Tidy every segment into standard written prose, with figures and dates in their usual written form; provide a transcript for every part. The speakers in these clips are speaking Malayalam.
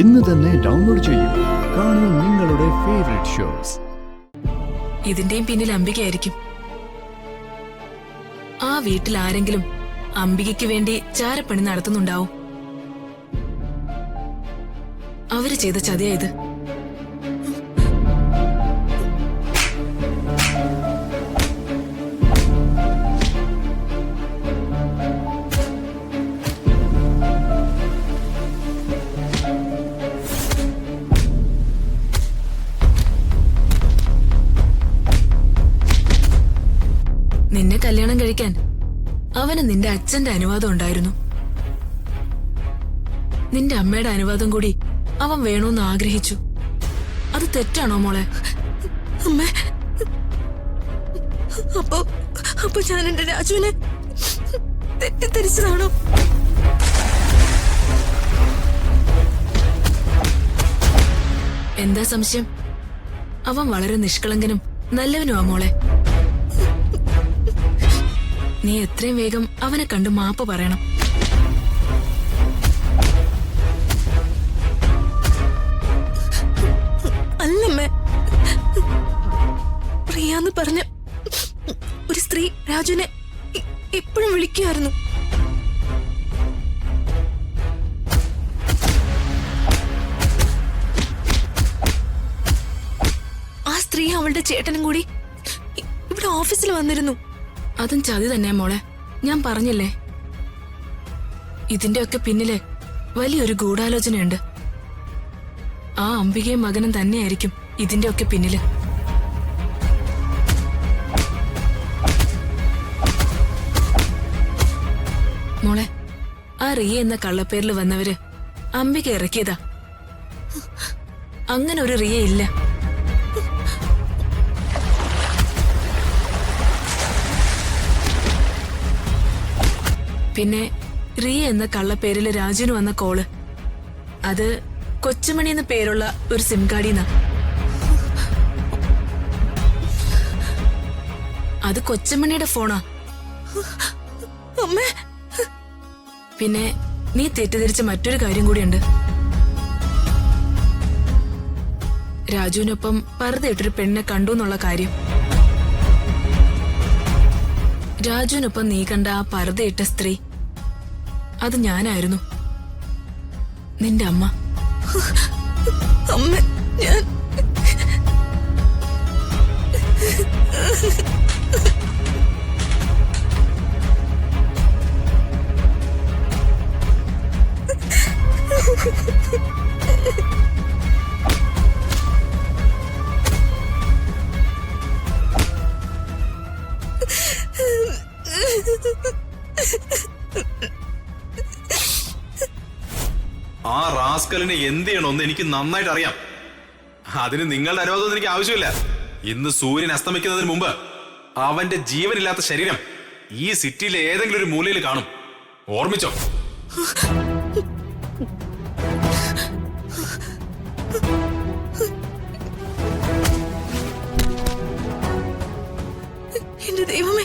ഇന്ന് തന്നെ ഡൗൺലോഡ് ചെയ്യൂ. കാണൂ നിങ്ങളുടെ ഫേവറേറ്റ് ഷോസ്. ഇതിന്റെയും പിന്നിൽ അംബികയായിരിക്കും. ആ വീട്ടിൽ ആരെങ്കിലും അംബികയ്ക്ക് വേണ്ടി ചാരപ്പണി നടത്തുന്നുണ്ടാവും. അവര് ചെയ്ത ചതിയാ ഇത്. നിന്നെ കല്യാണം കഴിക്കാൻ അവന് നിന്റെ അച്ഛന്റെ അനുവാദം ഉണ്ടായിരുന്നു. നിന്റെ അമ്മയുടെ അനുവാദം കൂടി അവൻ വേണമെന്ന് ആഗ്രഹിച്ചു. അത് തെറ്റാണോ മോളെ? അമ്മേ, അപ്പൊ ഞാൻ എന്റെ രാജുവിനെ തെറ്റിദ്ധരിച്ചതാണോ? എന്താ സംശയം? അവൻ വളരെ നിഷ്കളങ്കനും നല്ലവനുമാ മോളെ. നീ എത്രയും വേഗം അവനെ കണ്ട് മാപ്പ് പറയണം. അല്ലമ്മേ, പ്രിയാന്ന് പറഞ്ഞ ഒരു സ്ത്രീ രാജുവിനെ എപ്പോഴും വിളിക്കുമായിരുന്നു. ആ സ്ത്രീ അവളുടെ ചേട്ടനും കൂടി ഇവിടെ ഓഫീസിൽ വന്നിരുന്നു. അതും ചതി തന്നെ മോളെ. ഞാൻ പറഞ്ഞില്ലേ, ഇതിന്റെയൊക്കെ പിന്നില് വലിയൊരു ഗൂഢാലോചനയുണ്ട്. ആ അംബികയും മകനും തന്നെയായിരിക്കും ഇതിന്റെയൊക്കെ പിന്നില്. മോളെ, ആ റിയ എന്ന കള്ളപ്പേരിൽ വന്നവര് അംബിക ഇറക്കിയതാ. അങ്ങനെ ഒരു റിയ ഇല്ല. പിന്നെ റിയ എന്ന കള്ളപ്പേരില് രാജുവിന് വന്ന കോള്, അത് കൊച്ചുമണി എന്ന പേരുള്ള ഒരു സിം കാർഡിന്നാ. അത് കൊച്ചുമണിയുടെ ഫോണാ. അമ്മേ, പിന്നെ നീ തെറ്റിദ്ധരിച്ച മറ്റൊരു കാര്യം കൂടിയുണ്ട്. രാജുവിനൊപ്പം പർദ്ദയിട്ടൊരു പെണ്ണിനെ കണ്ടു എന്നുള്ള കാര്യം. രാജുവിനൊപ്പം നീ കണ്ട ആ പർദ്ദയിട്ട സ്ത്രീ, അത് ഞാനായിരുന്നു, നിന്റെ അമ്മ. അമ്മ, ഞാൻ ആ റാസ്കലിനെ എന്ത് ചെയ്യണമെന്ന് എനിക്ക് നന്നായിട്ട് അറിയാം. അതിന് നിങ്ങളുടെ അനുവാദമൊന്നും എനിക്ക് ആവശ്യമില്ല. ഇന്ന് സൂര്യൻ അസ്തമിക്കുന്നതിന് മുമ്പ് അവന്റെ ജീവനില്ലാത്ത ശരീരം ഈ സിറ്റിയിലെ ഏതെങ്കിലും ഒരു മൂലയിൽ കാണും. ഓർമ്മിച്ചോ? എന്റെ ദൈവമേ,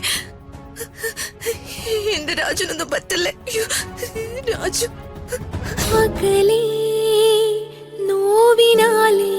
എന്റെ രാജുനൊന്നും പറ്റല്ലേ. രാജു അകലേ നോവിനാലേ